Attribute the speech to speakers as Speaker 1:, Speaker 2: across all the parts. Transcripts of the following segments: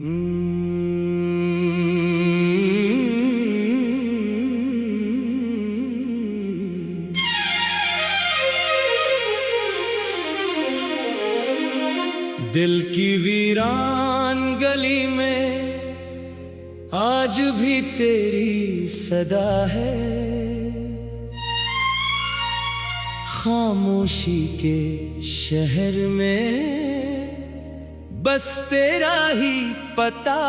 Speaker 1: दिल की वीरान गली में आज भी तेरी सदा है। खामोशी के शहर में बस तेरा ही पता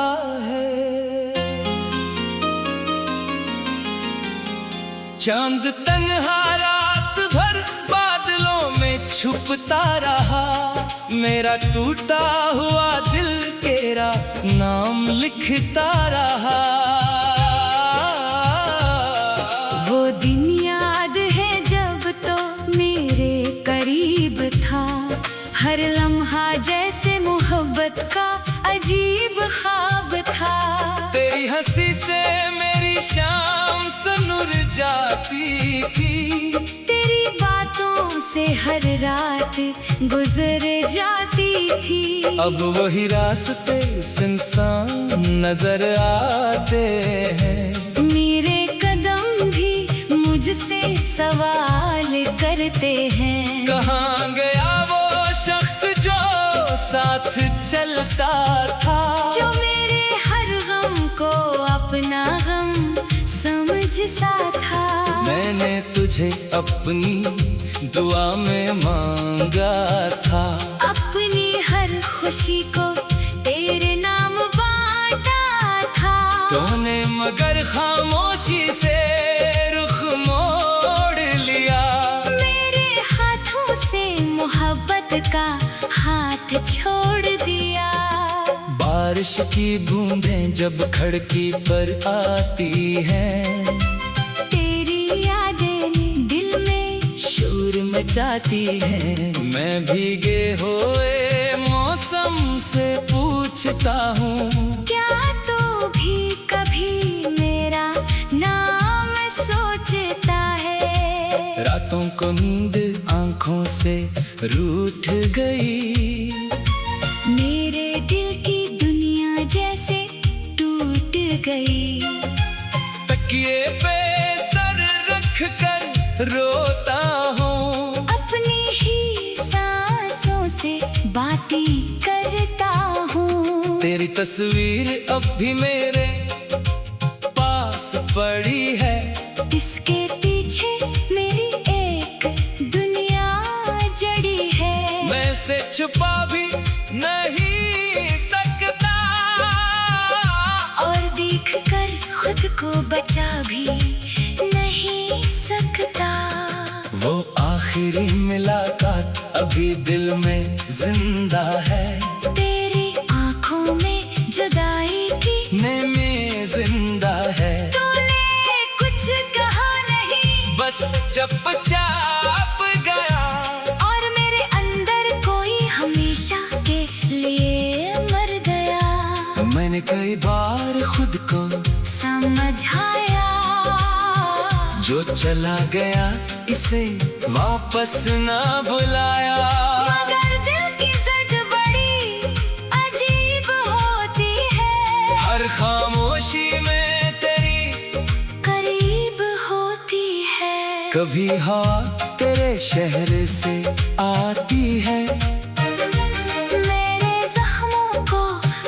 Speaker 1: है। चांद तन्हा रात भर बादलों में छुपता रहा, मेरा टूटा हुआ दिल तेरा नाम लिखता रहा।
Speaker 2: वो दिन याद है जब तो मेरे करीब था, हर लम्हा जैसे मोहब्बत का अजीब ख्वाब था।
Speaker 1: तेरी हंसी से मेरी शाम सनूर जाती थी,
Speaker 2: तेरी बातों से हर रात गुजर जाती थी।
Speaker 1: अब वही रास्ते सुनसान नजर आते हैं,
Speaker 2: मेरे कदम भी मुझसे सवाल करते हैं।
Speaker 1: कहाँ गया वो शख्स जो साथ चलता था,
Speaker 2: जो मेरे हर गम को अपना गम समझता था।
Speaker 1: मैंने तुझे अपनी दुआ में मांगा था,
Speaker 2: अपनी हर खुशी को तेरे नाम बांटा था।
Speaker 1: तूने मगर खामोशी से रुख मोड़ लिया,
Speaker 2: मेरे हाथों से मोहब्बत का हाथ छोड़ दिया।
Speaker 1: बारिश की बूंदें जब खिड़की पर आती हैं,
Speaker 2: तेरी यादें दिल में
Speaker 1: शोर मचाती हैं। मैं भीगे हुए मौसम से पूछता हूँ,
Speaker 2: क्या तू भी कभी मेरा नाम सोचता है।
Speaker 1: रातों को नींद आंखों से रूठ गई,
Speaker 2: मेरे दिल की दुनिया जैसे टूट गई।
Speaker 1: तकिए पे सर रख कर रोता हूँ,
Speaker 2: अपनी ही सांसों से बातें करता हूँ।
Speaker 1: तेरी तस्वीर अब भी मेरे पास पड़ी है,
Speaker 2: इसके पीछे मेरी एक दुनिया जड़ी है।
Speaker 1: मैं इसे छुपा भी नहीं सकता,
Speaker 2: और देख कर खुद को बचा भी नहीं सकता।
Speaker 1: वो आखिरी मुलाकात अभी दिल में जिंदा है,
Speaker 2: तेरी आंखों में जुदाई की
Speaker 1: में जिंदा है।
Speaker 2: तूने कुछ कहा नहीं,
Speaker 1: बस चुपचाप गया,
Speaker 2: और मेरे अंदर कोई हमेशा के लिए मर गया।
Speaker 1: मैंने कई बार खुद को
Speaker 2: समझाया,
Speaker 1: जो चला गया इसे वापस ना बुलाया।
Speaker 2: मगर दिल की जद बड़ी अजीब होती है,
Speaker 1: हर खामोशी में तेरी
Speaker 2: करीब होती है।
Speaker 1: कभी हवा तेरे शहर से आती है,
Speaker 2: मेरे जख्मों को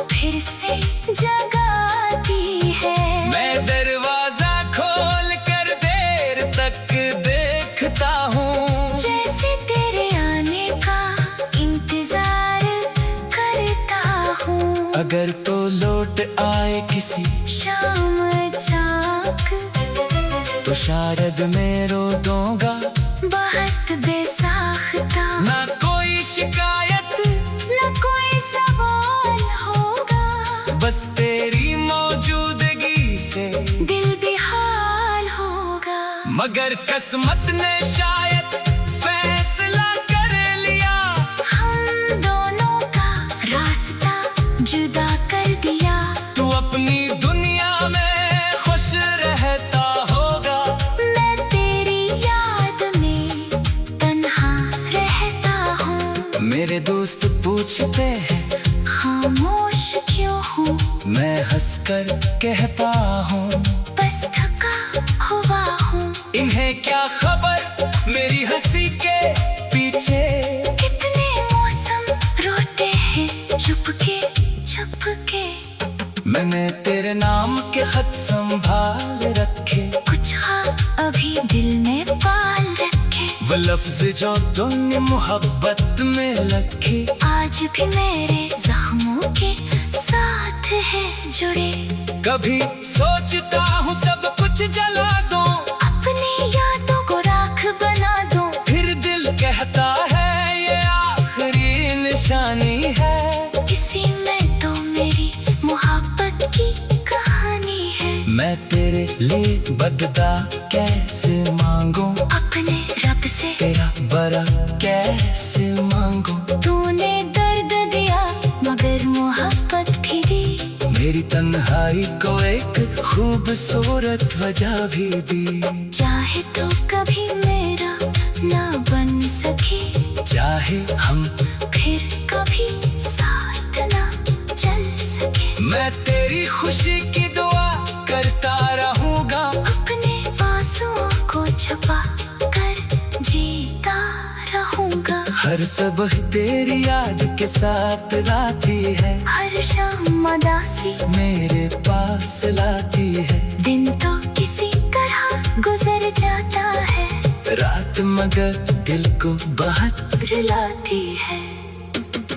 Speaker 2: फिर से जगाती है।
Speaker 1: मैं दरवाजा खोल कर देर तक देखता हूँ,
Speaker 2: जैसे तेरे आने का इंतजार करता हूँ।
Speaker 1: अगर तो लौट आए किसी
Speaker 2: शाम चाक
Speaker 1: तो शायद मैं रो दूंगा,
Speaker 2: बहुत बेसाख्ता।
Speaker 1: ना कोई शिकायत
Speaker 2: न कोई सवाल होगा,
Speaker 1: बस तेरी मौजूदगी से
Speaker 2: दिल बेहाल होगा।
Speaker 1: मगर किस्मत ने शायद फैसला कर लिया,
Speaker 2: हम दोनों का रास्ता जुदा कर दिया।
Speaker 1: तू अपनी दुनिया में खुश रहता होगा,
Speaker 2: मैं तेरी याद में तन्हा रहता हूँ।
Speaker 1: मेरे दोस्त पूछते हैं
Speaker 2: खामोश क्यों हूँ,
Speaker 1: मैं हंसकर कहता हूँ
Speaker 2: बस थका हुआ हूँ।
Speaker 1: इन्हें क्या खबर मेरी हंसी के पीछे।
Speaker 2: कितने मौसम रोते हैं चुपके चुपके।
Speaker 1: मैंने तेरे नाम के खत संभाल रखे,
Speaker 2: कुछ ख्वाब अभी दिल में पाल रखे।
Speaker 1: वो लफ्ज जो तूने मोहब्बत में रखे,
Speaker 2: आज भी मेरे जख्मों के साथ है जुड़े।
Speaker 1: कभी सोचता हूँ सब कुछ जला दूं,
Speaker 2: अपनी यादों को राख बना दूं।
Speaker 1: फिर दिल कहता है ये आखिरी निशानी है।
Speaker 2: इसी में तो मेरी मोहब्बत की कहानी है।
Speaker 1: मैं तेरे लिए बदला कैसे मांगूं,
Speaker 2: अपने रब से
Speaker 1: तेरा बरा कैसे मांगूं।
Speaker 2: तूने दर्द दिया मगर मोहब्बत भी दी।
Speaker 1: मेरी तन्हाई को एक खूबसूरत वजह भी दी।
Speaker 2: चाहे तो कभी मेरा ना बन सके,
Speaker 1: चाहे हम
Speaker 2: फिर कभी साथ ना चल सके।
Speaker 1: मैं तेरी खुशी की दुआ करता रहूंगा,
Speaker 2: अपने आंसुओं को छुपा कर जीता रहूंगा।
Speaker 1: हर सुबह तेरी याद के साथ आती है,
Speaker 2: हर शाम उदासी
Speaker 1: मेरे पास लाती है।
Speaker 2: दिन तो किसी तरह गुजर जाता है,
Speaker 1: रात मगर दिल को बहुत
Speaker 2: रुलाती है।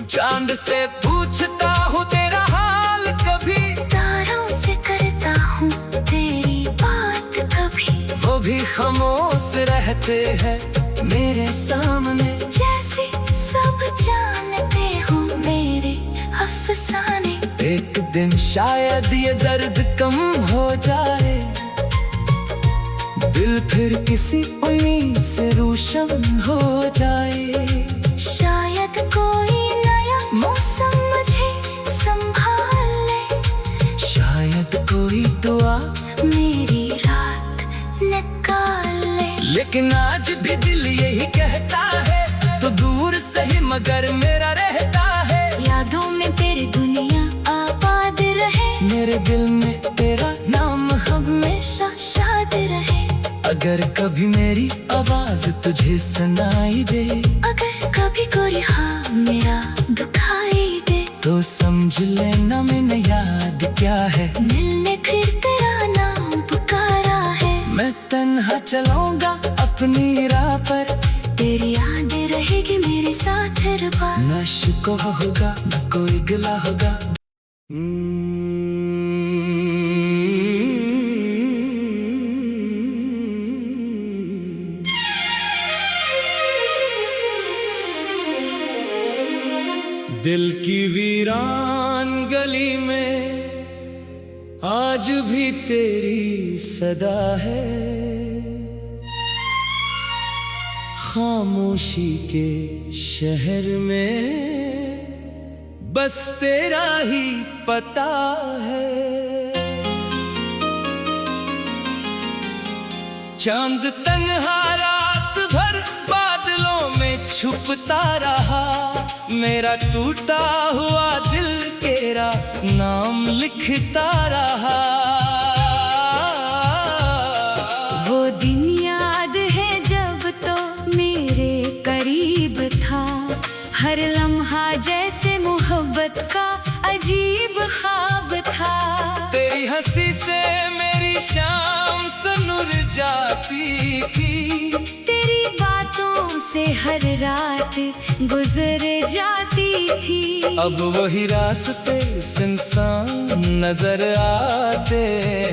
Speaker 1: चांद से पूछता हूँ तेरा हाल कभी,
Speaker 2: तारों से करता हूँ तेरी बात कभी।
Speaker 1: वो भी खामोश रहते हैं मेरे सामने।
Speaker 2: जैसे सब जानते हो मेरे अफसाने।
Speaker 1: एक दिन शायद ये दर्द कम हो जाए, दिल फिर किसी उम्मीद से रोशन हो जाए।
Speaker 2: शायद कोई नया मौसम मुझे संभाल ले,
Speaker 1: शायद कोई दुआ,
Speaker 2: मेरी रात निकाल ले।
Speaker 1: लेकिन आज भी दिल यही कहता है, तो दूर सही मगर मेरा रहता है।
Speaker 2: यादों में तेरी दुनिया आबाद रहे,
Speaker 1: मेरे दिल में तेरा नाम
Speaker 2: हमेशा शाद रहे।
Speaker 1: अगर कभी मेरी आवाज तुझे सुनाई दे,
Speaker 2: अगर कभी कोई हाँ मेरा दुखाई दे,
Speaker 1: तो समझ लेना मैंने याद क्या है।
Speaker 2: मिलने फिर तेरा नाम पुकारा है।
Speaker 1: मैं तन्हा चलूंगा अपनी राह पर,
Speaker 2: तेरी याद रहेगी मेरे साथ रबा।
Speaker 1: न शिकवा होगा न कोई गिला होगा। दिल की वीरान गली में आज भी तेरी सदा है, खामोशी के शहर में बस तेरा ही पता है। चांद तन्हा रात भर बादलों में छुपता रहा, मेरा टूटा हुआ दिल तेरा नाम लिखता रहा।
Speaker 2: वो दिन याद है जब तो मेरे करीब था, हर लम्हा जैसे मोहब्बत का अजीब ख्वाब था।
Speaker 1: तेरी हंसी से मेरी शाम सनुर जाती थी,
Speaker 2: तेरी बातों से हर रात गुजर जाती थी।
Speaker 1: अब वही रास्ते सुनसान नजर आते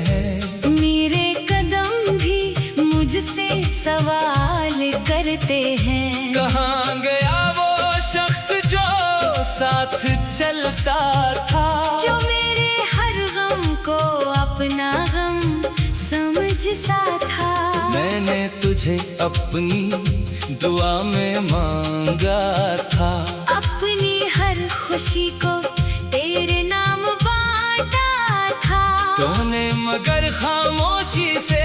Speaker 1: हैं,
Speaker 2: मेरे कदम भी मुझसे सवाल करते हैं।
Speaker 1: कहाँ गया वो शख्स जो साथ चलता था,
Speaker 2: जो मेरे हर गम को अपना गम समझता था।
Speaker 1: मैंने तुझे अपनी दुआ में मांगा था,
Speaker 2: अपनी हर खुशी को तेरे नाम बांटा था।
Speaker 1: तूने मगर खामोशी से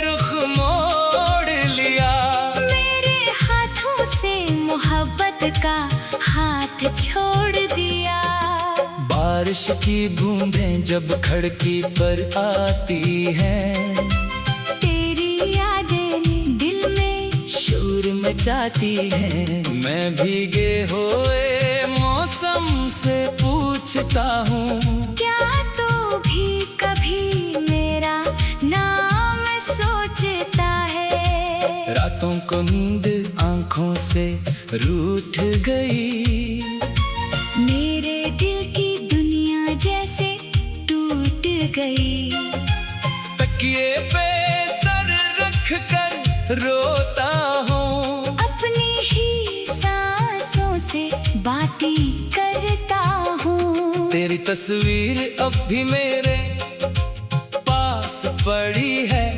Speaker 1: रुख मोड़ लिया,
Speaker 2: मेरे हाथों से मोहब्बत का हाथ छोड़ दिया।
Speaker 1: बारिश की बूंदें जब खिड़की पर आती हैं,
Speaker 2: तेरी यादें दिल में
Speaker 1: शोर मचाती हैं। मैं भीगे हुए मौसम से पूछता हूँ,
Speaker 2: क्या तू भी कभी मेरा नाम सोचता है?
Speaker 1: रातों को नींद आंखों से रूठ गई,
Speaker 2: मेरे दिल की दुनिया जैसे टूट गई।
Speaker 1: तकिए पे सर रख कर रोता हूँ,
Speaker 2: अपनी ही सांसों से बातें करता हूँ।
Speaker 1: तेरी तस्वीर अब भी मेरे पास पड़ी है,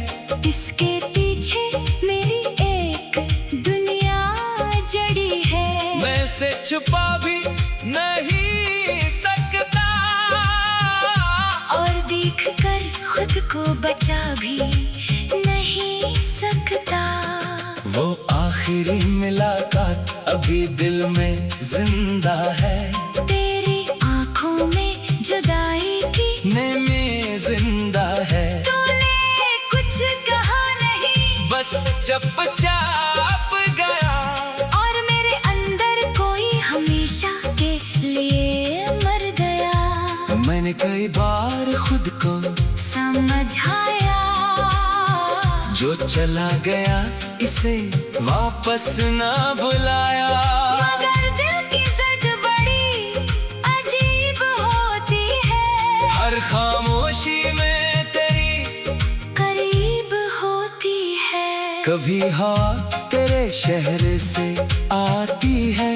Speaker 2: इसके पीछे मेरी एक दुनिया जड़ी है।
Speaker 1: मैं इसे छुपा भी नहीं सकता,
Speaker 2: और देख कर खुद को बचा भी नहीं सकता।
Speaker 1: वो आखिरी मुलाकात अभी दिल में जिंदा है,
Speaker 2: तेरी आंखों में जुदाई की
Speaker 1: में जिंदा है।
Speaker 2: तूने कुछ कहा नहीं,
Speaker 1: बस चुपचाप गया,
Speaker 2: और मेरे अंदर कोई हमेशा के लिए मर गया।
Speaker 1: मैंने कई बार खुद को
Speaker 2: समझाया,
Speaker 1: जो चला गया इसे वापस ना बुलाया।
Speaker 2: मगर दिल की जिद बड़ी अजीब होती है,
Speaker 1: हर खामोशी में तेरी
Speaker 2: करीब होती है।
Speaker 1: कभी हवा तेरे शहर से आती है,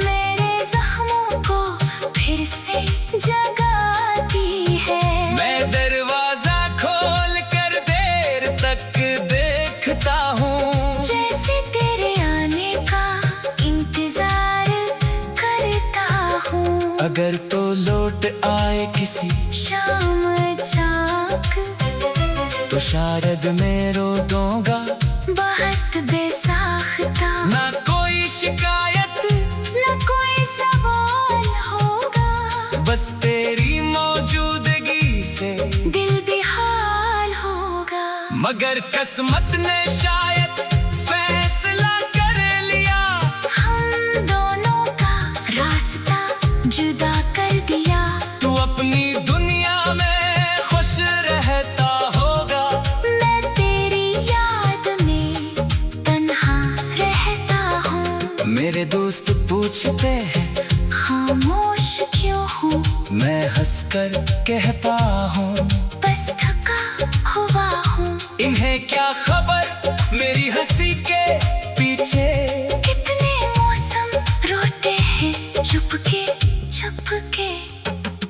Speaker 2: मेरे जख्मों को फिर से जगाती है।
Speaker 1: मैं दरवाजा खोल कर देर तक देखता हूँ,
Speaker 2: जैसे तेरे आने का इंतजार करता हूँ।
Speaker 1: अगर तो लौट आए किसी
Speaker 2: शाम चाक
Speaker 1: तो शायद मैं रो दूंगा,
Speaker 2: बहुत बेसाख्ता,
Speaker 1: ना कोई शिकायत
Speaker 2: न कोई सवाल होगा।
Speaker 1: बस तेरी मौजूदगी से
Speaker 2: दिल बेहाल होगा।
Speaker 1: मगर किस्मत ने शायद फैसला कर लिया,
Speaker 2: हम दोनों का रास्ता जुदा कर दिया।
Speaker 1: तू अपनी दुनिया में खुश रहता होगा,
Speaker 2: मैं तेरी याद में तन्हा रहता हूँ।
Speaker 1: मेरे दोस्त पूछते हैं
Speaker 2: खामोश क्यों हूँ,
Speaker 1: मैं हंसकर कहता हूँ,
Speaker 2: बस थका हुआ हूँ।
Speaker 1: इन्हें क्या खबर मेरी हंसी के पीछे।
Speaker 2: कितने मौसम रोते हैं चुपके चुपके।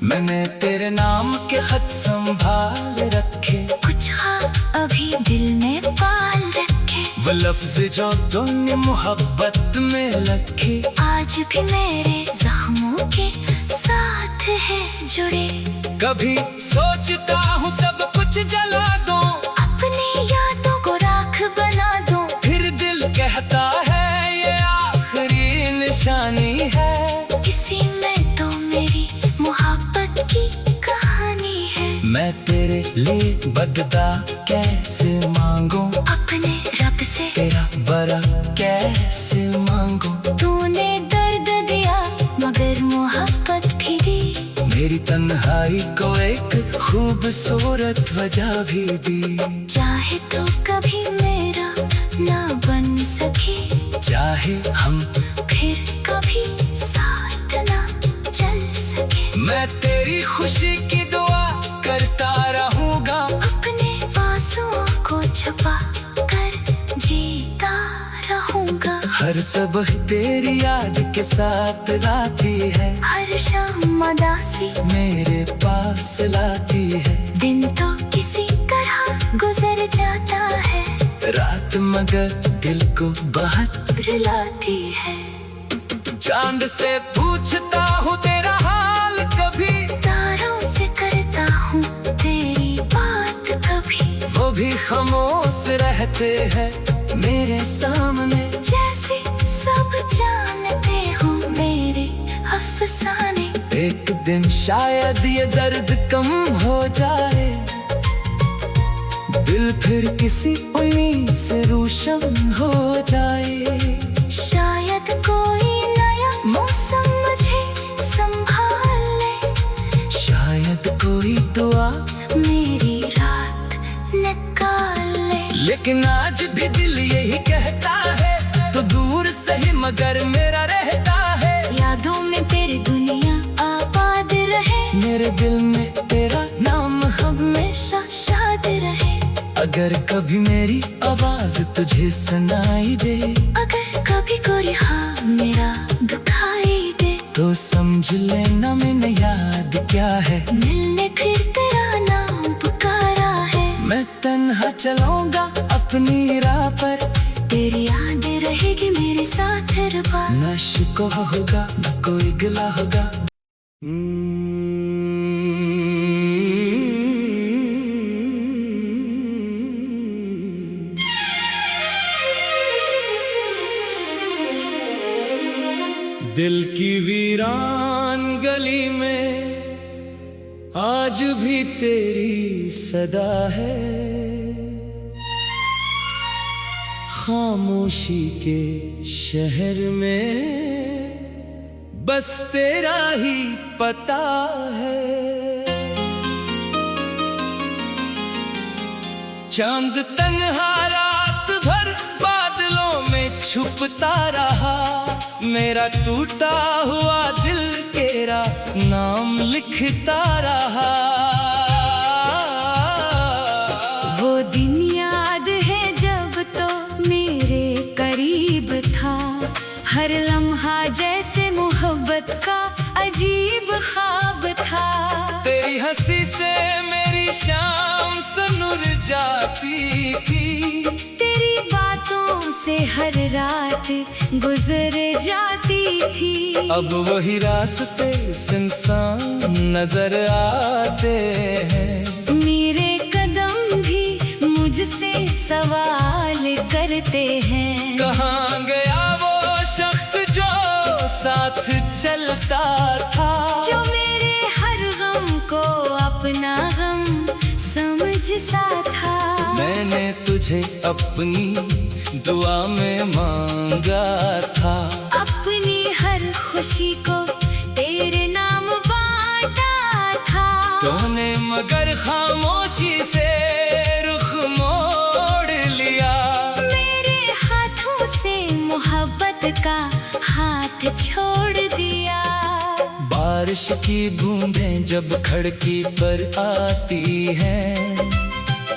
Speaker 1: मैंने तेरे नाम के खत संभाल रखे,
Speaker 2: कुछ ख्वाब अभी दिल में पाल रखे।
Speaker 1: वो लफ्ज जो तूने मोहब्बत में रखे,
Speaker 2: आज भी मेरे जख्मों के साथ है जुड़े।
Speaker 1: कभी सोचता हूँ सब कुछ जला दूं,
Speaker 2: अपनी यादों को राख बना दूं।
Speaker 1: फिर दिल कहता है ये आखिरी निशानी है।
Speaker 2: इसी में तो मेरी मोहब्बत की कहानी है।
Speaker 1: मैं तेरे लिए बदला कैसे मांगूं,
Speaker 2: अपने रब से
Speaker 1: तेरा बरा कैसे मांगूं।
Speaker 2: तूने दर्द दिया मगर मोहब्बत भी दी।
Speaker 1: मेरी तन्हाई को एक खूबसूरत वजह भी दी।
Speaker 2: चाहे तो कभी मेरा ना बन सके,
Speaker 1: चाहे हम
Speaker 2: फिर कभी साथ ना चल सके।
Speaker 1: मैं तेरी खुशी की दुआ करता रहूंगा,
Speaker 2: अपने आंसुओं को छुपा कर जीता रहूंगा।
Speaker 1: हर सुबह तेरी याद के साथ लाती है,
Speaker 2: हर शाम उदासी
Speaker 1: मेरे पास लाती है।
Speaker 2: दिन तो किसी तरह गुजर जाता है,
Speaker 1: रात मगर दिल को बहुत
Speaker 2: रुलाती है।
Speaker 1: चांद से पूछता हूँ तेरा हाल कभी,
Speaker 2: तारों से करता हूँ तेरी बात कभी।
Speaker 1: वो भी खामोश रहते हैं मेरे सामने।
Speaker 2: जैसे सब जानते हो मेरे अफसाने।
Speaker 1: एक दिन शायद ये दर्द कम हो जाए, दिल फिर किसी उम्मीद से रोशन हो जाए।
Speaker 2: शायद कोई नया मौसम मुझे संभाल ले,
Speaker 1: शायद कोई दुआ
Speaker 2: मेरी रात निकाल ले।
Speaker 1: लेकिन आज भी दिल यही कहता है, तो दूर सही मगर मेरा रहता है।
Speaker 2: यादों में तेरी दुनिया आबाद रहे,
Speaker 1: मेरे दिल में तेरा नाम
Speaker 2: हमेशा शाद रहे।
Speaker 1: अगर कभी मेरी आवाज तुझे सुनाई दे,
Speaker 2: अगर कभी कोई हाँ मेरा दुखाई दे,
Speaker 1: तो समझ लेना मैंने याद क्या है।
Speaker 2: मिलने फिर तेरा नाम पुकारा है।
Speaker 1: मैं तन्हा चलूंगा अपनी राह पर,
Speaker 2: तेरी याद रहेगी मेरे साथ रबा।
Speaker 1: न शिकवा होगा न कोई गिला होगा। दिल की वीरान गली में आज भी तेरी सदा है, खामोशी के शहर में बस तेरा ही पता है। चांद तन्हा रात भर बादलों में छुपता रहा, मेरा टूटा हुआ दिल तेरा नाम लिखता रहा।
Speaker 2: वो दिन याद है जब तो मेरे करीब था, हर लम्हा जैसे मोहब्बत का अजीब ख्वाब था।
Speaker 1: तेरी हंसी से मेरी शाम सनुर जाती थी,
Speaker 2: तेरी बातों से हर रात गुजर जाती थी।
Speaker 1: अब वही रास्ते सुनसान नजर आते हैं,
Speaker 2: मेरे कदम भी मुझसे सवाल करते हैं।
Speaker 1: कहाँ गया वो शख्स जो साथ चलता था,
Speaker 2: जो मेरे हर गम को अपना गम समझता था।
Speaker 1: मैंने तुझे अपनी दुआ में मांगा था,
Speaker 2: अपनी हर खुशी को तेरे नाम बांटा था।
Speaker 1: तूने मगर खामोशी से रुख मोड़ लिया,
Speaker 2: मेरे हाथों से मोहब्बत का हाथ छोड़ दिया।
Speaker 1: बारिश की बूंदें जब खिड़की पर आती हैं,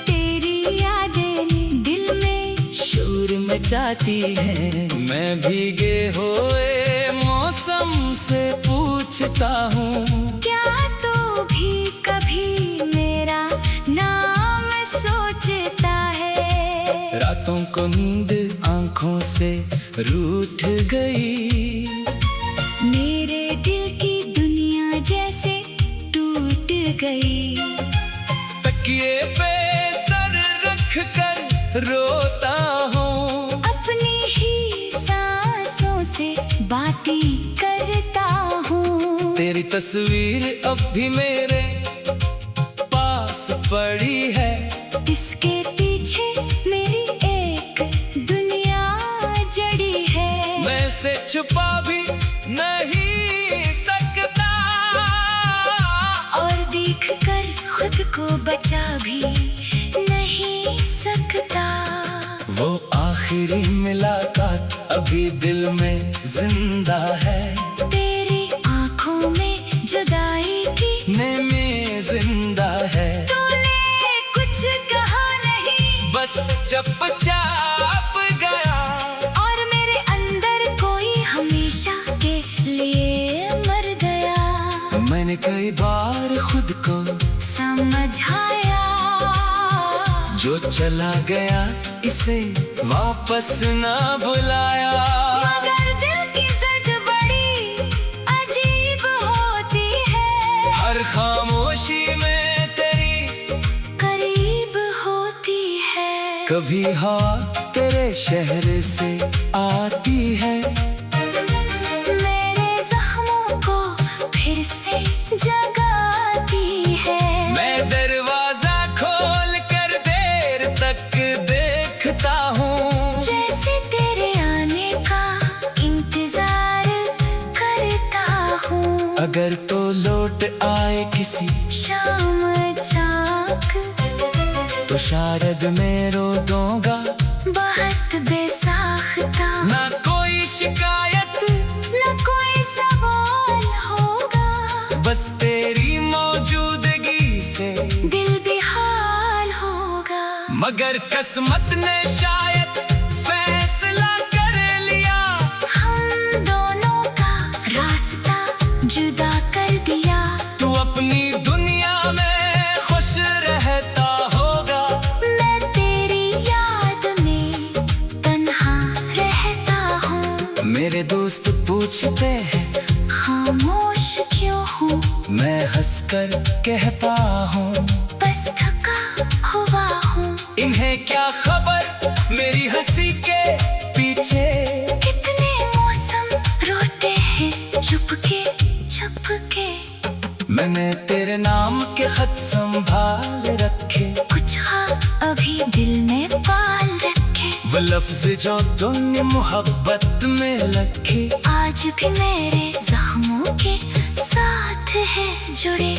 Speaker 2: तेरी यादें दिल में
Speaker 1: शोर मचाती हैं। मैं भीगे हुए मौसम से पूछता हूँ,
Speaker 2: क्या तो भी कभी मेरा नाम सोचता है।
Speaker 1: रातों को नींद आंखों से रूठ गई,
Speaker 2: मेरे दिल की दुनिया जैसे टूट गई।
Speaker 1: तकिए पे सर रख कर रोता हूँ,
Speaker 2: अपनी ही सांसों से बातें करता हूँ।
Speaker 1: तेरी तस्वीर अब भी मेरे पास पड़ी है,
Speaker 2: इसके पीछे मेरी एक दुनिया जड़ी है।
Speaker 1: मैं से छुपा भी नहीं सकता,
Speaker 2: और देख कर खुद को बचा भी नहीं सकता।
Speaker 1: वो आखिरी मुलाकात अभी दिल में जिंदा है,
Speaker 2: तेरी आंखों में जुदाई की
Speaker 1: में जिंदा है।
Speaker 2: तूने कुछ कहा नहीं,
Speaker 1: बस चुपचाप गया,
Speaker 2: और मेरे अंदर कोई हमेशा के लिए मर गया।
Speaker 1: मैंने कई बार खुद को
Speaker 2: समझाया,
Speaker 1: जो चला गया इसे वापस ना बुलाया।
Speaker 2: मगर दिल की जिद बड़ी अजीब होती है,
Speaker 1: हर खामोशी में तेरी
Speaker 2: करीब होती है।
Speaker 1: कभी हवा तेरे शहर से आती है,
Speaker 2: मेरे जख्मों को फिर से
Speaker 1: लौट आए किसी
Speaker 2: शाम चाक,
Speaker 1: तो शायद मैं रो दूंगा।
Speaker 2: बहुत बेसाख्ता,
Speaker 1: ना कोई शिकायत,
Speaker 2: न कोई सवाल होगा।
Speaker 1: बस तेरी मौजूदगी से
Speaker 2: दिल बेहाल होगा।
Speaker 1: मगर किस्मत ने शायद फैसला कर लिया,
Speaker 2: हम दोनों का रास्ता जुदा कर दिया।
Speaker 1: तू अपनी दुनिया में खुश रहता होगा,
Speaker 2: मैं तेरी याद में तन्हा रहता हूँ।
Speaker 1: मेरे दोस्त पूछते हैं
Speaker 2: खामोश क्यों हूँ,
Speaker 1: मैं हंसकर कहता हूँ
Speaker 2: बस थका हुआ हूँ।
Speaker 1: इन्हें क्या खबर मेरी हंसी के पीछे।
Speaker 2: कितने मौसम रोते हैं चुपके चुपके।
Speaker 1: मैंने तेरे नाम के खत संभाल रखे,
Speaker 2: कुछ ख्वाब अभी दिल में पाल रखे।
Speaker 1: वो लफ्ज जो तूने मोहब्बत में रखे,
Speaker 2: आज भी मेरे जख्मों के साथ है जुड़े।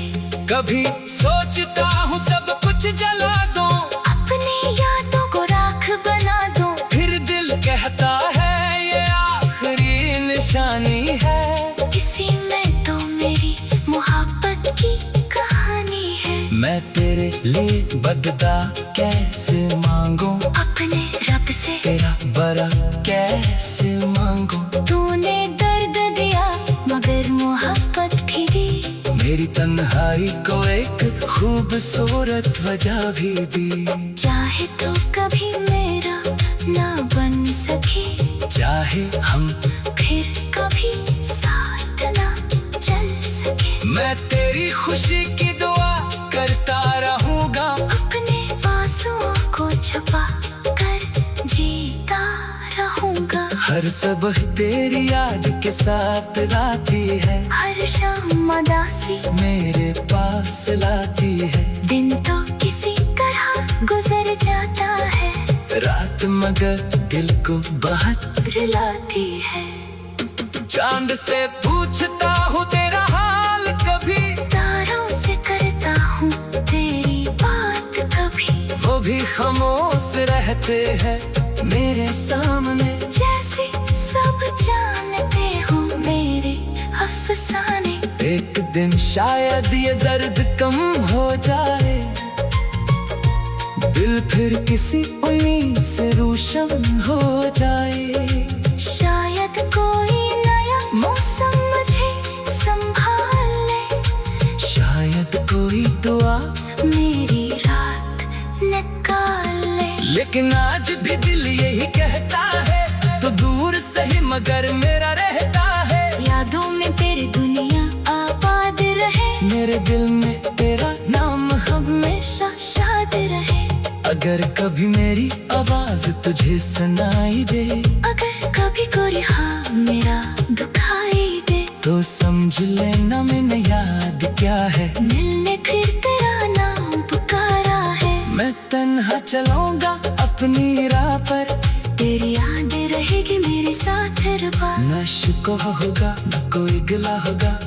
Speaker 1: कभी सोचता हूँ सब कुछ जला दूं,
Speaker 2: अपनी यादों को राख बना दूं।
Speaker 1: फिर दिल कहता है ये आखिरी निशानी है।
Speaker 2: इसी में तो मेरी मोहब्बत की कहानी है।
Speaker 1: मैं तेरे लिए बदला कैसे मांगूं,
Speaker 2: अपने रब से
Speaker 1: तेरा बरा कैसे मांगूं।
Speaker 2: तूने दर्द दिया मगर मोहब्बत भी दी।
Speaker 1: मेरी तन्हाई को एक खूबसूरत वजह भी दी।
Speaker 2: चाहे तो कभी मेरा ना बन सके,
Speaker 1: चाहे हम
Speaker 2: फिर कभी साथ ना चल सके।
Speaker 1: मैं तेरी खुशी की दुआ करता रहूंगा,
Speaker 2: अपने आंसुओं को छुपा कर जीता रहूंगा।
Speaker 1: हर सुबह तेरी याद के साथ लाती है,
Speaker 2: हर शाम उदासी
Speaker 1: मेरे पास लाती है।
Speaker 2: दिन तो किसी तरह गुजर जाता है,
Speaker 1: रात मगर दिल को बहुत
Speaker 2: रुलाती है।
Speaker 1: चांद से पूछता हूँ तेरा हाल कभी,
Speaker 2: तारों से करता हूँ तेरी बात कभी।
Speaker 1: वो भी खामोश रहते हैं मेरे सामने।
Speaker 2: जैसे सब जानते हो मेरे अफसाने।
Speaker 1: एक दिन शायद ये दर्द कम हो जाए, दिल फिर किसी उम्मीद से रोशन हो जाए।
Speaker 2: शायद कोई नया मौसम मुझे संभाल ले,
Speaker 1: शायद कोई दुआ,
Speaker 2: मेरी रात निकाल ले।
Speaker 1: लेकिन आज भी दिल यही कहता है, तो दूर सही मगर मेरा रहता है।
Speaker 2: यादों में तेरी दुनिया आबाद रहे,
Speaker 1: मेरे दिल में तेरा नाम
Speaker 2: हमेशा शाद रहे।
Speaker 1: अगर कभी मेरी आवाज तुझे सुनाई दे,
Speaker 2: अगर कभी कोई हाँ मेरा दुखाई दे,
Speaker 1: तो समझ लेना मैंने याद क्या है।
Speaker 2: मिलने फिर तेरा नाम पुकारा है।
Speaker 1: मैं तन्हा चलूंगा अपनी राह पर,
Speaker 2: तेरी याद रहेगी मेरे साथ रबा।
Speaker 1: न शिकवा होगा न कोई गिला होगा।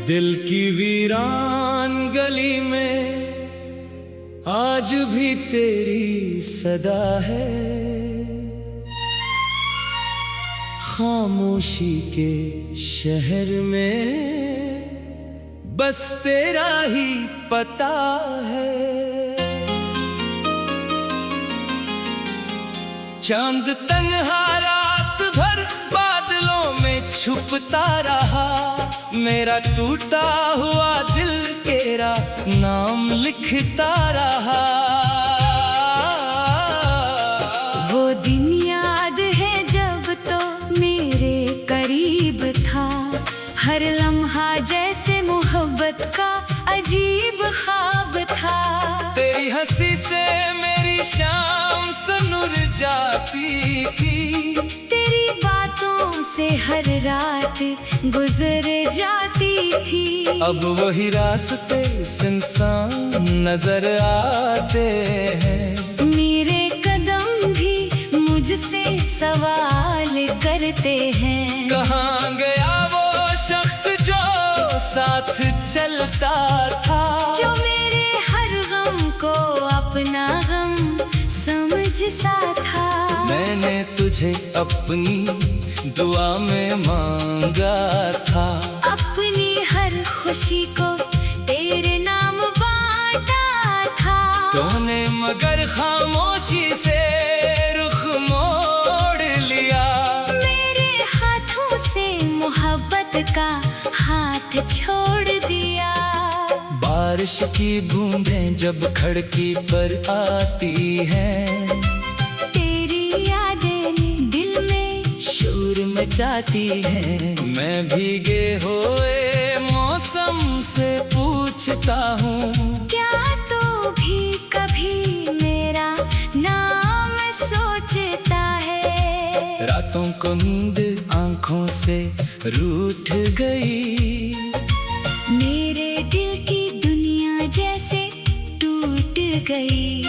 Speaker 1: दिल की वीरान गली में आज भी तेरी सदा है, खामोशी के शहर में बस तेरा ही पता है। चांद तन्हा रात भर बादलों में छुपता रहा, मेरा टूटा हुआ दिल तेरा नाम लिखता रहा।
Speaker 2: वो दिन याद है जब तो मेरे करीब था, हर लम्हा जैसे मोहब्बत का अजीब ख्वाब था।
Speaker 1: तेरी हंसी से मेरी शाम सुनुर जाती थी,
Speaker 2: तेरी बातों से हर रात गुजर जाती थी।
Speaker 1: अब वही रास्ते सुनसान नजर आते हैं।
Speaker 2: मेरे कदम भी मुझसे सवाल करते हैं।
Speaker 1: कहाँ गया वो शख्स जो साथ चलता था,
Speaker 2: जो मेरे हर गम को अपना गम समझता था।
Speaker 1: मैंने तुझे अपनी दुआ में मांगा था।
Speaker 2: अपनी हर खुशी को तेरे नाम बांटा था।
Speaker 1: तूने मगर खामोशी से रुख मोड़ लिया।
Speaker 2: मेरे हाथों से मोहब्बत का हाथ छोड़ दिया।
Speaker 1: बारिश की बूंदें जब खिड़की पर आती हैं,
Speaker 2: तेरी यादें दिल में
Speaker 1: शोर मचाती हैं। मैं भीगे हुए मौसम से पूछता हूँ,
Speaker 2: क्या तू भी कभी मेरा नाम सोचता है।
Speaker 1: रातों को नींद आंखों से रूठ गई।
Speaker 2: मेरे दिल की दुनिया जैसे टूट गई।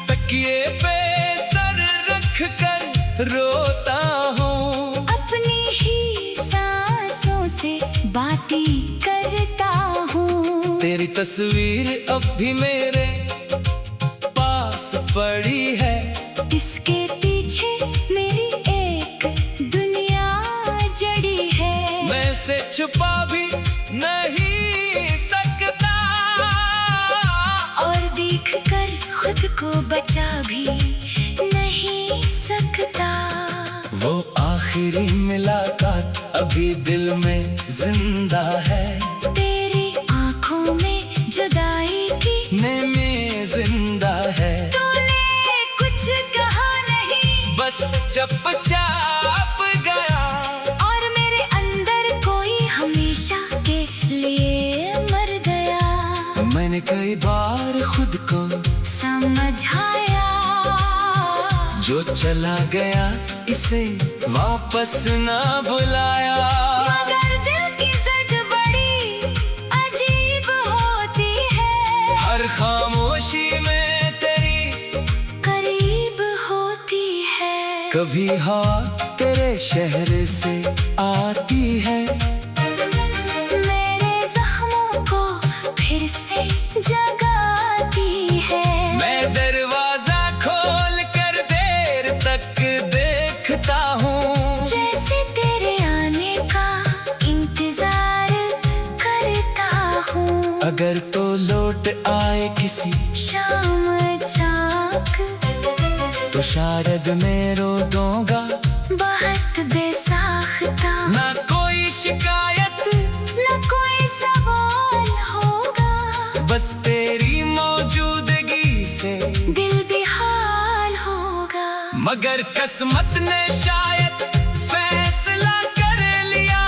Speaker 1: तकिए पे सर रख कर रोता हूँ।
Speaker 2: अपनी ही सांसों से बातें करता हूँ।
Speaker 1: तेरी तस्वीर अब भी मेरे पास पड़ी है।
Speaker 2: इसके पीछे मेरी एक दुनिया जड़ी है।
Speaker 1: मैं इसे छुपा भी नहीं सकता,
Speaker 2: और देख कर खुद को बचा भी नहीं सकता।
Speaker 1: वो आखिरी मुलाकात अभी दिल में जिंदा है।
Speaker 2: तेरी आंखों में जुदाई की
Speaker 1: में जिंदा है।
Speaker 2: तूने कुछ कहा नहीं,
Speaker 1: बस चुपचाप गया।
Speaker 2: और मेरे अंदर कोई हमेशा के लिए मर गया।
Speaker 1: मैंने कई बार खुद को
Speaker 2: समझाया,
Speaker 1: जो चला गया इसे वापस ना बुलाया।
Speaker 2: मगर दिल की जिद बड़ी अजीब होती है।
Speaker 1: हर खामोशी में तेरी
Speaker 2: करीब होती है।
Speaker 1: कभी हवा तेरे शहर से आती है।
Speaker 2: मेरे जख्मों को फिर से जगाती है।
Speaker 1: मैं दरवाजा खोल कर देर तक देखता हूँ।
Speaker 2: जैसे तेरे आने का इंतजार करता हूँ।
Speaker 1: अगर तो लौट आए किसी
Speaker 2: शाम चाक,
Speaker 1: तो शायद मैं रो दूंगा।
Speaker 2: बहुत बेसाख्ता,
Speaker 1: ना कोई शिकायत,
Speaker 2: न कोई सवाल होगा।
Speaker 1: बस तेरी मौजूदगी से
Speaker 2: दिल बेहाल होगा।
Speaker 1: मगर किस्मत ने शायद फैसला कर लिया।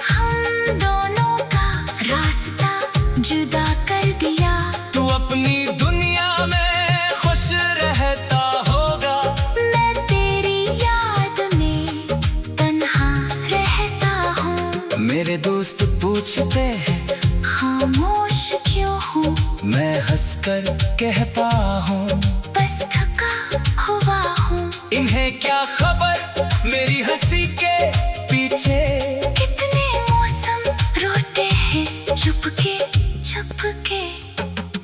Speaker 2: हम दोनों का रास्ता जुदा कर दिया।
Speaker 1: तू अपनी दुनिया में खुश रहता होगा।
Speaker 2: मैं तेरी याद में तन्हा रहता हूँ।
Speaker 1: मेरे दोस्त पूछते हैं
Speaker 2: खामोश क्यों हूँ,
Speaker 1: मैं हंसकर कहता हूँ,
Speaker 2: बस थका हुआ हूँ।
Speaker 1: इन्हें क्या खबर मेरी हंसी के पीछे।
Speaker 2: कितने मौसम रोते हैं चुपके चुपके।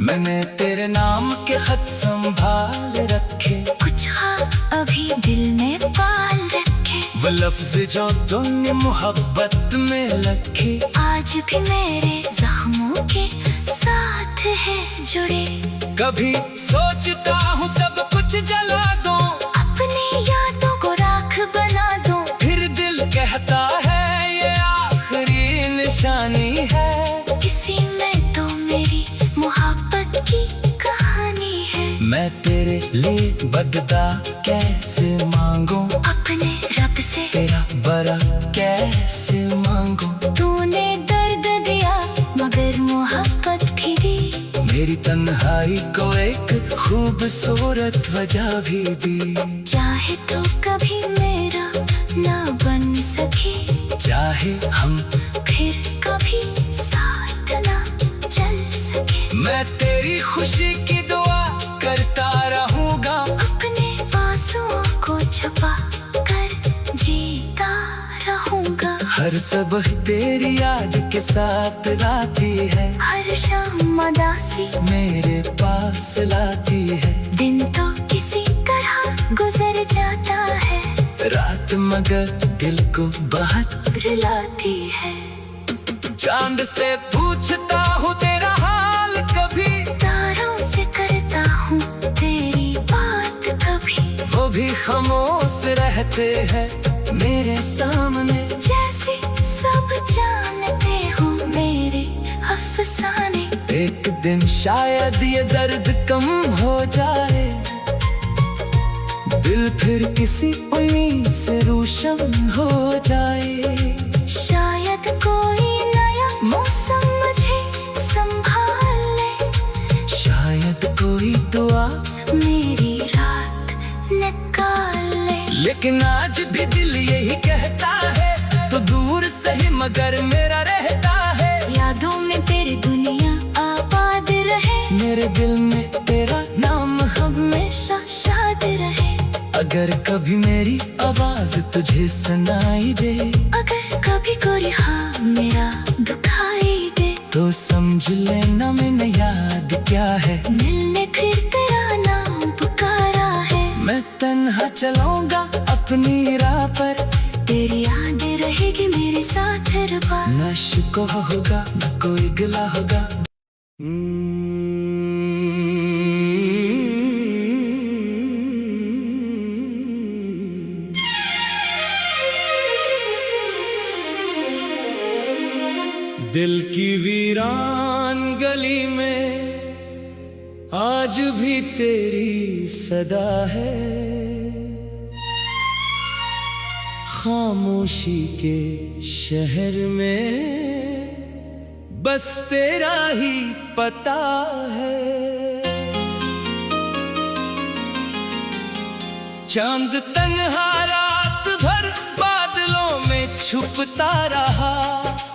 Speaker 1: मैंने तेरे नाम के खत संभाल रखे।
Speaker 2: कुछ ख्वाब अभी दिल में पाल रखे।
Speaker 1: वो लफ्ज जो तूने मोहब्बत में रखे,
Speaker 2: आज भी मेरे जख्मों के साथ है जुड़े।
Speaker 1: कभी सोचता हूँ सब कुछ जला दूं,
Speaker 2: अपनी यादों को राख बना दूं।
Speaker 1: फिर दिल कहता है ये आखिरी निशानी है।
Speaker 2: इसी में तो मेरी मोहब्बत की कहानी है।
Speaker 1: मैं तेरे लिए बदला कैसे मांगू,
Speaker 2: अपने रब से
Speaker 1: तेरा बरा कैसे मांगू।
Speaker 2: तूने दर्द दिया मगर मोहब्बत भी दी।
Speaker 1: मेरी तन्हाई को एक खूबसूरत वजह भी दी।
Speaker 2: चाहे तो कभी मेरा ना बन सके,
Speaker 1: चाहे हम
Speaker 2: फिर कभी साथ ना चल सके।
Speaker 1: मैं तेरी खुशी की दुआ करता रहूंगा,
Speaker 2: अपने आंसुओं को छुपा कर जीता रहूंगा।
Speaker 1: हर सुबह तेरी याद के साथ आती है,
Speaker 2: हर शाम उदासी
Speaker 1: मेरे पास लाती है।
Speaker 2: दिन तो किसी तरह गुजर जाता है,
Speaker 1: रात मगर दिल को बहुत
Speaker 2: रुलाती है।
Speaker 1: चांद से पूछता हूँ तेरा हाल कभी,
Speaker 2: तारों से करता हूँ तेरी बात कभी,
Speaker 1: वो भी खामोश रहते हैं मेरे सामने।
Speaker 2: जैसे सब जानते हो मेरे अफसाने।
Speaker 1: एक दिन शायद ये दर्द कम हो जाए, दिल फिर किसी उम्मीद से रोशन हो जाए।
Speaker 2: शायद कोई नया मौसम मुझे संभाल ले,
Speaker 1: शायद कोई दुआ,
Speaker 2: मेरी रात निकाल ले।
Speaker 1: लेकिन आज भी दिल यही कहता है, तो दूर सही मगर मेरा रहता है।
Speaker 2: यादों में तेरी दुनिया आबाद रहे,
Speaker 1: मेरे दिल में तेरा नाम
Speaker 2: हमेशा शाद रहे।
Speaker 1: अगर कभी मेरी आवाज तुझे सुनाई दे,
Speaker 2: अगर कभी कोई हाँ मेरा दुखाई दे,
Speaker 1: तो समझ लेना मैंने याद क्या है।
Speaker 2: मिलने फिर तेरा नाम पुकारा है।
Speaker 1: मैं तन्हा चलूंगा अपनी राह पर,
Speaker 2: तेरी याद रहेगी मेरे साथ हर बार।
Speaker 1: न शिकवा होगा न कोई गिला होगा। दिल की वीरान गली में आज भी तेरी सदा है, खामोशी के शहर में बस तेरा ही पता है। चांद तन्हा रात भर बादलों में छुपता रहा,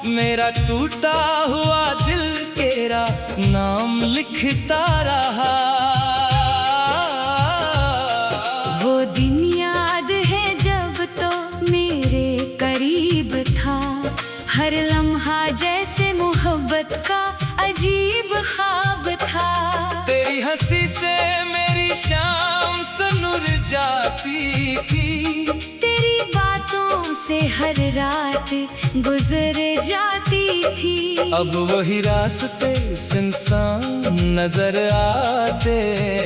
Speaker 1: मेरा टूटा हुआ दिल तेरा नाम लिखता रहा।
Speaker 2: वो दिन याद है जब तो मेरे करीब था, हर लम्हा जैसे मोहब्बत का अजीब ख्वाब था।
Speaker 1: तेरी हंसी से मेरी शाम सनुर जाती थी,
Speaker 2: तेरी बातों से हर रात गुजर जाती थी।
Speaker 1: अब वही रास्ते सुनसान नजर आते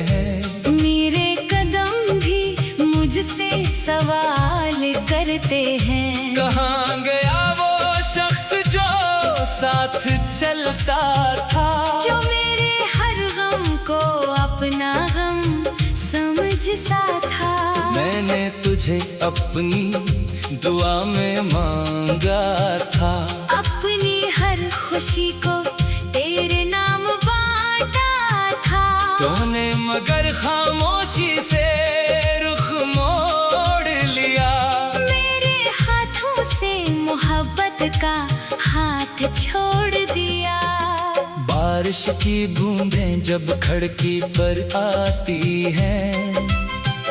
Speaker 1: हैं,
Speaker 2: मेरे कदम भी मुझसे सवाल करते हैं।
Speaker 1: कहाँ गया वो शख्स जो साथ चलता था,
Speaker 2: जो मेरे हर गम को अपना गम समझता था।
Speaker 1: मैंने तुझे अपनी दुआ में मांगा था,
Speaker 2: अपनी हर खुशी को तेरे नाम बांटा था।
Speaker 1: तूने मगर खामोशी से रुख मोड़ लिया,
Speaker 2: मेरे हाथों से मोहब्बत का हाथ छोड़ दिया।
Speaker 1: बारिश की बूंदें जब खिड़की पर आती हैं,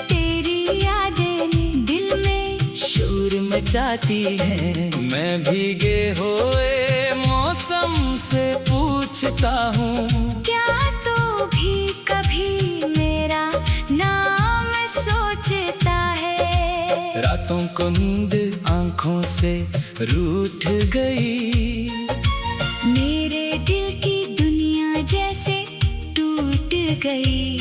Speaker 2: तेरी यादें दिल में
Speaker 1: शोर मचाती हैं। मैं भीगे हुए मौसम से पूछता हूँ,
Speaker 2: क्या तो भी कभी मेरा नाम सोचता है।
Speaker 1: रातों को नींद आंखों से रूठ गई,
Speaker 2: मेरे दिल की दुनिया जैसे टूट गई।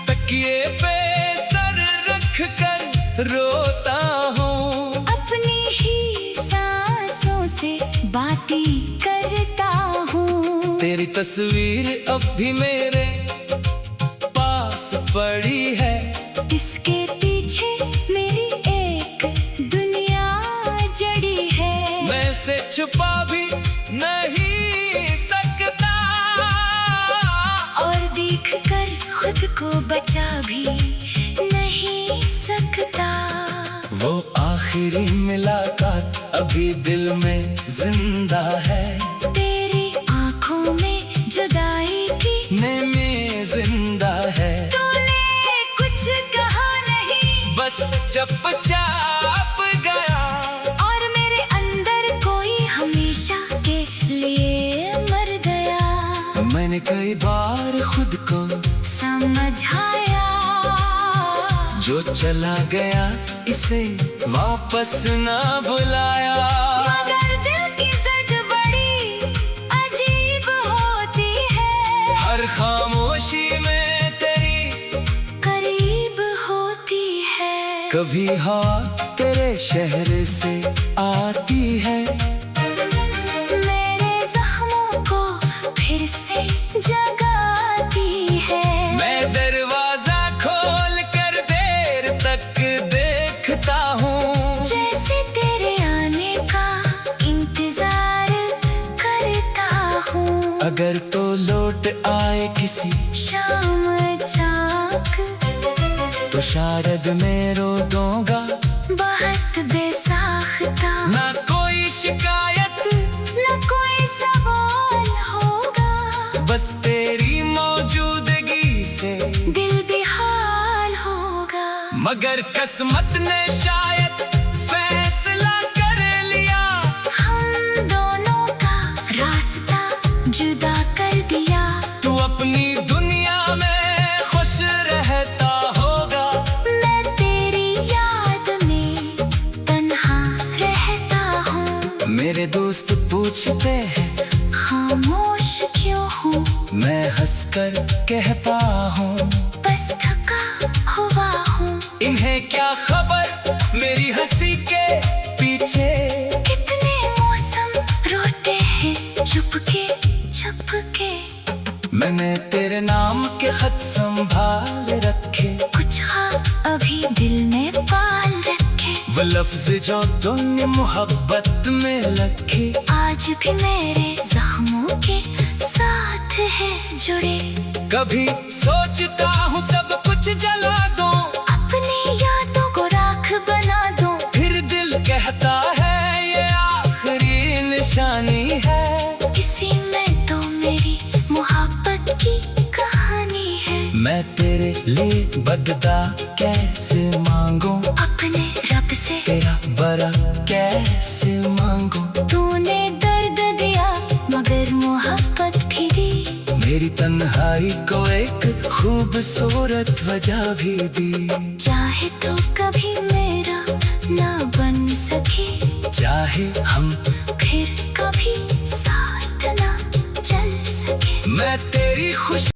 Speaker 1: तकिए पे सर रख कर रोता हूँ,
Speaker 2: अपनी ही सांसों से बातें करता हूँ।
Speaker 1: तेरी तस्वीर अब भी मेरे पास पड़ी है,
Speaker 2: इसके पीछे मेरी एक दुनिया जड़ी है।
Speaker 1: मैं से छुपा भी नहीं सकता,
Speaker 2: और देख कर खुद को बचा भी नहीं सकता।
Speaker 1: वो आखिर आखिरी मुलाकात अभी दिल में जिंदा है।
Speaker 2: तेरी आंखों में जुदाई की
Speaker 1: में जिंदा है।
Speaker 2: तूने कुछ कहा नहीं,
Speaker 1: बस चुपचाप गया।
Speaker 2: और मेरे अंदर कोई हमेशा के लिए मर गया।
Speaker 1: मैंने कई बार खुद को
Speaker 2: समझाया,
Speaker 1: जो चला गया इसे वापस ना बुलाया।
Speaker 2: मगर दिल की जिद बड़ी अजीब होती है,
Speaker 1: हर खामोशी में तेरी
Speaker 2: करीब होती है।
Speaker 1: कभी हवा तेरे शहर से आती है,
Speaker 2: मेरे जख्मों को फिर से जगाती है।
Speaker 1: मैं दरवाजा खोल कर देर तक देखता हूँ,
Speaker 2: जैसे तेरे आने का इंतजार करता हूँ।
Speaker 1: अगर तो लौट आए किसी
Speaker 2: शाम चाक
Speaker 1: तो शायद मैं रो दूंगा।
Speaker 2: बहुत बेसाख्ता,
Speaker 1: ना कोई शिकायत
Speaker 2: न कोई सवाल होगा,
Speaker 1: बस तेरी मौजूदगी से
Speaker 2: दिल बेहाल होगा।
Speaker 1: मगर किस्मत ने शायद फैसला कर लिया,
Speaker 2: हम दोनों का रास्ता जुदा कर दिया।
Speaker 1: तू अपनी दुनिया में खुश रहता होगा,
Speaker 2: मैं तेरी याद में तन्हा रहता हूँ।
Speaker 1: मेरे दोस्त पूछते हैं
Speaker 2: खामोश क्यों हूँ,
Speaker 1: मैं हंसकर कहता हूँ,
Speaker 2: बस थका हुआ हूँ।
Speaker 1: इन्हें क्या खबर मेरी हंसी के पीछे।
Speaker 2: कितने मौसम रोते हैं चुपके चुपके,
Speaker 1: मैंने तेरे नाम के खत संभाल रखे,
Speaker 2: कुछ ख्वाब अभी दिल में पाल रखे।
Speaker 1: वो लफ्ज जो तूने मोहब्बत में रखे,
Speaker 2: आज भी मेरे जख्मों के साथ है जुड़े।
Speaker 1: कभी सोचता हूँ सब कुछ जला दूं,
Speaker 2: अपनी यादों को राख बना दूं,
Speaker 1: फिर दिल कहता है ये आखिरी निशानी है।
Speaker 2: इसी में तो मेरी मोहब्बत की कहानी है।
Speaker 1: मैं तेरे लिए बदला कैसे मांगूं,
Speaker 2: अपने रब से
Speaker 1: तेरा बरा कैसे मांगूं।
Speaker 2: तूने दर्द दिया मगर मोहब्बत भी दी,
Speaker 1: मेरी तन्हाई को एक खूबसूरत वजह भी दी।
Speaker 2: चाहे तो कभी मेरा ना बन सके,
Speaker 1: चाहे हम
Speaker 2: फिर कभी साथ ना चल सके।
Speaker 1: मैं तेरी खुश